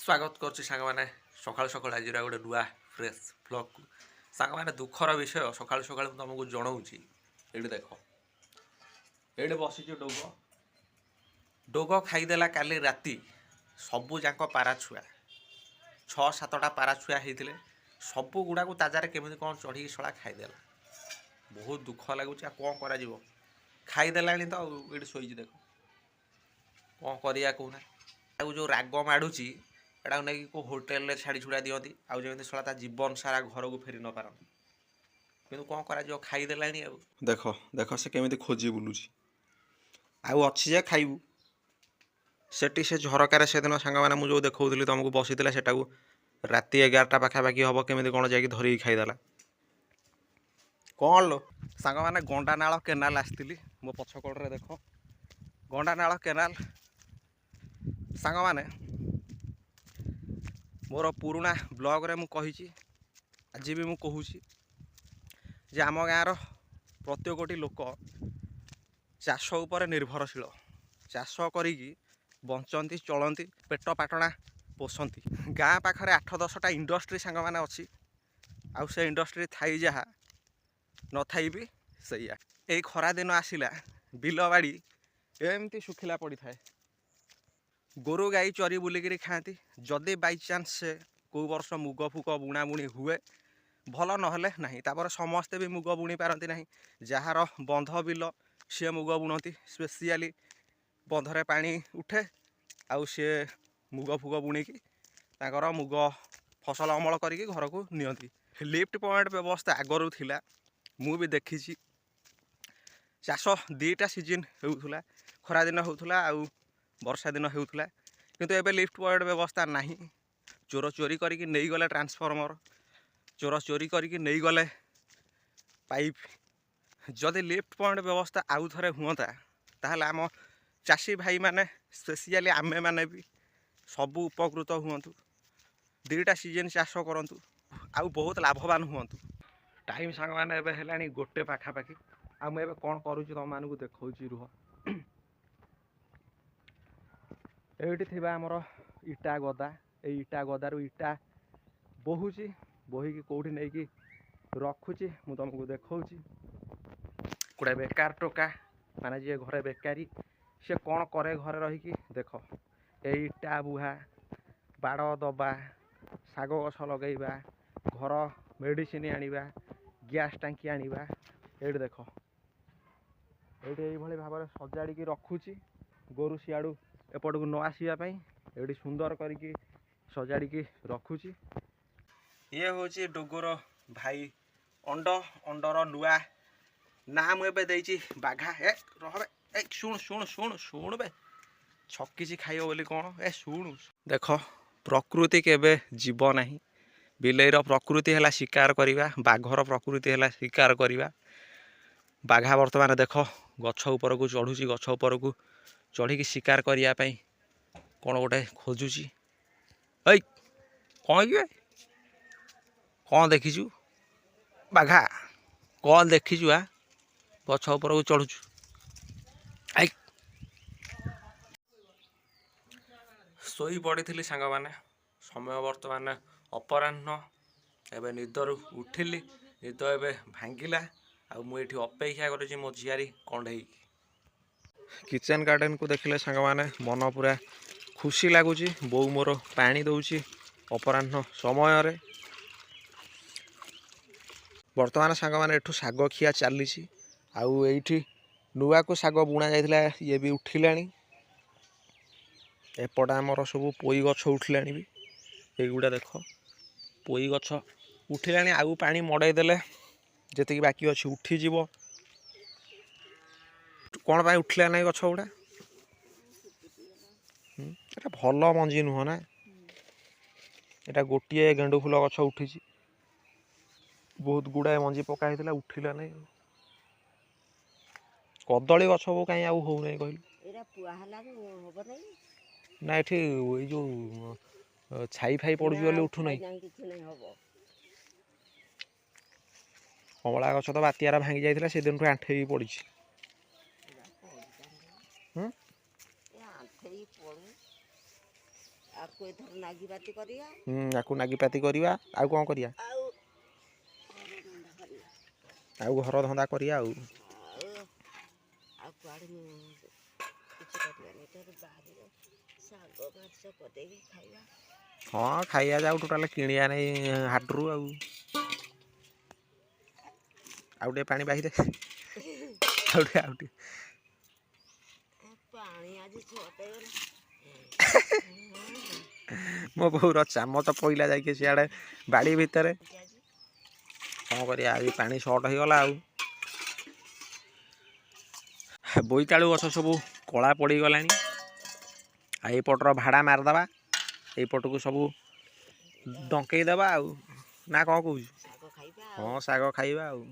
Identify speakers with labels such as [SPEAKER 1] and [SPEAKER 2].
[SPEAKER 1] स्वागत करुच्ची सांग मैंने सका सका आज गोटे नुआ फ्रेश ब्लॉग को सांग मैंने दुखर विषय सका सका तुमको जनाऊँगी ये देख ये बसी डोग डोग खाईदेला काली राति सबू जाक पारा छुआ 6-7टा पारा छुआ होते सबू गुड़ा को ताजार केमी कौन चढ़ी शला खाईदेला बहुत दुख लगुच कौन कर खाईदेला तो ये शोची देख कौन करा कहना जो राग माड़ुची एटा नहीं कि होटेल छाड़ी छुड़ा दिखती आउ जमी शला जीवन सारा घर को फेरी न पारती कि कौन कर खाईदेला देख देख से केमी खोजी बुलूची आउ अच्छी जे खाइबू सेठी से झरकार से दिन सांग मैंने मुझे देखी तुमको बसी से राति 11टा पाखापाखि हम केमी कौन जा धरिकी खाईदेला कौन लो सांग मैंने गंडानाल केनाल आसती मो पछकड़े देख गंडानाल केनाल सांग मैंने मोर पुराणा ब्लॉग रे मुझे आज भी मुझे जे आम गाँव प्रत्येकटी लोक चाष उपर निर्भरशील चाष करी बंचती चलती पेट पाटना पोषंती गाँ पाखरे 8-10टा इंडस्ट्री सांग मैंने अच्छी आउ से इंडस्ट्री थाई जहाँ न थाई भी सैया यही खरा दिन आसला बिल बाड़ी एमती सुखिला पड़ी थाए गोरु गाई चरी बुलिकी खाती जदि बाई चान्स से कौ वर्ष मुग फुग बुणा बुणी हुए भल नहेले नहीं तापर समस्ते भी मुग बुणी पारती नहीं जार बंध बिल सी मुग बुणती स्पेशली बंधरे पानी उठे आउ सी मुग फुग बुणिकी ताकर मुग फसल अमल करके घर को नियंती लिफ्ट पॉइंट व्यवस्था आगरू थिला मु भी देखी चाष 2टा सीजन होउथुला खरा दिन होउथुला आउ वर्षा दिन होउथुला किंतु एबे लिफ्ट पॉइंट व्यवस्था नहीं चोर चोरी करके नहीं गले ट्रांसफॉर्मर चोर चोरी करके नहीं गले पाइप जदि लिफ्ट पॉइंट व्यवस्था आउ थरे हुंता ताहले आम चाषी भाई माने स्पेशली आमे माने भी सबू उपकृत हुंतु 2टा सीजन चाष करंतु आउ बहुत लाभवान हुंतु टाइम सांग माने एबे हेलानी गोटे पाखापाखि आ मैं कौन करुँच तुम मानक देखा रुह ये आमर इटा गदा ये इटा गदारू इटा बोहुची बोहिकी कौटी नहीं कि रखुची मु तुमको देखा गोटे बेकार टोका माने जी घरे बेकारी से कौन करे घरे रहीकि देख ये इटा बुहा बाड़ दबा शाग गछ लगेबा घर मेडिसिन आनिबा गैस टांकी आनिबा ये देख ये भाव में सजाड़ी रखुची गोरु सियाड़ू एपट को न आसवाई ये सुंदर करके सजाड़ी रखुची ये हूँ डोगर भाई अंडर नुआ ना मुझे बाघा ए रहे ए शुण शुण शुण शुण बे छकी खाइब बोली कौन ए शुण देख प्रकृति के जीव ना बिलेईर प्रकृति है शिकार करवा बाघर प्रकृति है शिकार करवा बाघा बर्तमान देख गछ उपर को चढ़ुची गछ उपर को चढ़ी शिकार करने कौन गोटे खोजुची ऐ कौन ये कौन देखीचु बाघा कौन देखीचु आ गछ उपर को चढ़ुचु ऐ शोई पड़ी सांग मैंने समय बर्तमान अपराह्न एवं निदर उठिली निद एवं भांगिला आ मुझे अपेक्षा कर मो झियारी कंडे किचन गार्डन को देखिले सांग मैंने मन पूरा खुशी लगुच बो मोर पानी दौची अपराह्न समय रे बर्तमान सांग मैंने एठू साग खिया चली आउ एठी नुआ को साग बुणा जाइथिला ये भी उठिलानी एपट आमर सब पोई गछ उठिला भी एगुड़ा देख पोई गछ उठिलानी आगु पानी मड़ाई देले जी बाकी अच्छी उठीज कौन पाई उठला ना गछ गुड़ा एटा भल मंजी नुह ना एटा गोटे गेंडु फूल गछ उठी बहुत गुड़ाए मंजी पका उठिला ना कदली गछ को कहीं आउ हो नहीं कहलु ना ये जो छाई फाई पड़ू उठू ना कमला गछ तो बात्यार भांगी जाइथिला से दिन आंठे पड़ी
[SPEAKER 2] ଆକୁ ଏଥର ନାଗିପାତି କରିବା
[SPEAKER 1] ଆକୁ ନାଗିପାତି କରିବା ଆଉ କ'ଣ କରିବା
[SPEAKER 2] ଆଉ ଘର ଧନ୍ଦା କରିବା
[SPEAKER 1] ଆଉ ଘର ଧନ୍ଦା କରିବା ଆଉ
[SPEAKER 2] ଆଉ କୁଆଡ଼େ କିଛି କରିବାନି ଏଥର ବାହାରିବ ଶାଗ ମାଛ କରିଦେଇକି ଖାଇବା।
[SPEAKER 1] ହଁ ଖାଇବା ଯାଉ ଟୋଟାଲ କିଣିବା ନାହିଁ ହାଟରୁ ଆଉ ଟିକେ ପାଣି ବାହିରେ ଆଉ ଟିକେ
[SPEAKER 2] ପାଣି ଆଜି ଛଅଟେ ଗଲା
[SPEAKER 1] ମୋ ବୋଉର ଚାମଚ ପଇଲା ଯାଇକି ସିଆଡ଼େ ବାଡ଼ି ଭିତରେ କ'ଣ କରିବା ଆଜି ପାଣି ସର୍ଟ ହେଇଗଲା ଆଉ ବୋଇତାଳୁ ଗଛ ସବୁ କଳା ପଡ଼ିଗଲାଣି ଆଉ ଏଇପଟର ଭାଡ଼ା ମାରିଦେବା ଏଇପଟକୁ ସବୁ ଡଙ୍କେଇ ଦେବା ଆଉ ନା କ'ଣ କହୁଛୁ?
[SPEAKER 2] ଶାଗ ଖାଇବା
[SPEAKER 1] ହଁ ଶାଗ ଖାଇବା ଆଉ